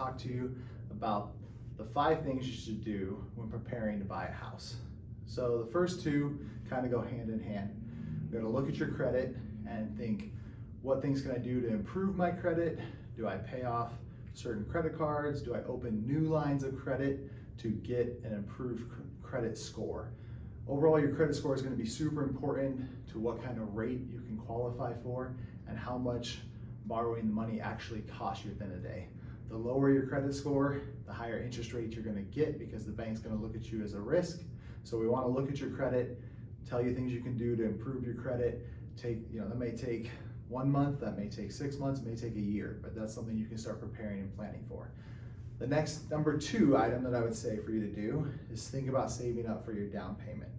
talk to you about the 5 things you should do when preparing to buy a house. So the first 2 kind of go hand in hand. You're gonna look at your credit and think, what things can I do to improve my credit? Do I pay off certain credit cards? Do I open new lines of credit to get an improved credit score? Overall, your credit score is going to be super important to what kind of rate you can qualify for and how much borrowing the money actually costs you at the end of the day. The lower your credit score, the higher interest rate you're going to get because the bank's going to look at you as a risk. So we want to look at your credit, tell you things you can do to improve your credit. That may take 1 month, that may take 6 months, may take a year, but that's something you can start preparing and planning for. The next number 2 item that I would say for you to do is think about saving up for your down payment.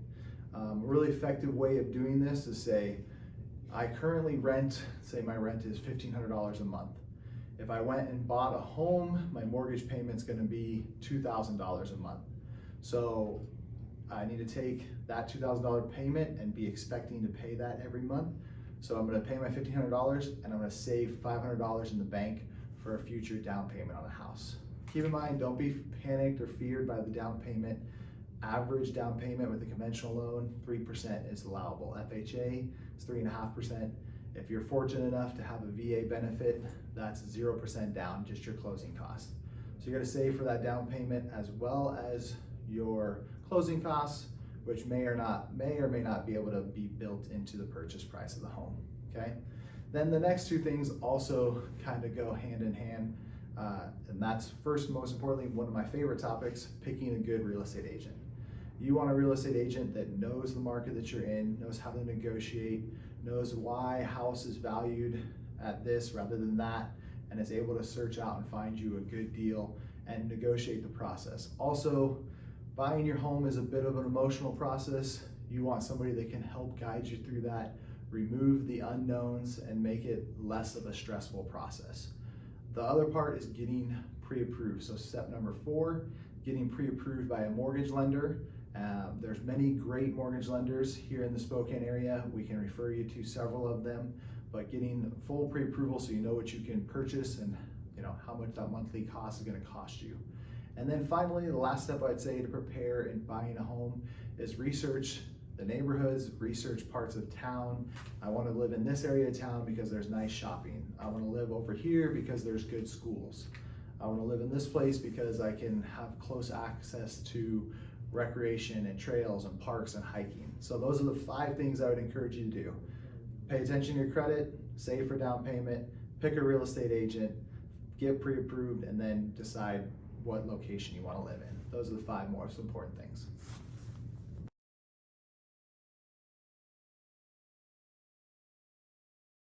A really effective way of doing this is say, I currently rent, say my rent is $1,500 a month. If I went and bought a home, my mortgage payment's gonna be $2,000 a month. So I need to take that $2,000 payment and be expecting to pay that every month. So I'm gonna pay my $1,500 and I'm gonna save $500 in the bank for a future down payment on a house. Keep in mind, don't be panicked or feared by the down payment. Average down payment with a conventional loan, 3% is allowable. FHA is 3.5%. If you're fortunate enough to have a VA benefit, that's 0% down, just your closing costs. So you're gonna save for that down payment as well as your closing costs, which may or may not be able to be built into the purchase price of the home, okay? Then the next 2 things also kind of go hand in hand. And that's first, most importantly, one of my favorite topics, picking a good real estate agent. You want a real estate agent that knows the market that you're in, knows how to negotiate, knows why a house is valued at this rather than that, and is able to search out and find you a good deal and negotiate the process. Also, buying your home is a bit of an emotional process. You want somebody that can help guide you through that, remove the unknowns, and make it less of a stressful process. The other part is getting pre-approved. So step number 4, getting pre-approved by a mortgage lender. There's many great mortgage lenders here in the Spokane area. We can refer you to several of them, but getting full pre-approval so you know what you can purchase and how much that monthly cost is going to cost you. And then finally, the last step I'd say to prepare in buying a home is research the neighborhoods, research parts of town. I want to live in this area of town because there's nice shopping. I want to live over here because there's good schools. I want to live in this place because I can have close access to recreation and trails and parks and hiking. So those are the 5 things I would encourage you to do. Pay attention to your credit, save for down payment, pick a real estate agent, get pre-approved, and then decide what location you want to live in. Those are the 5 most important things.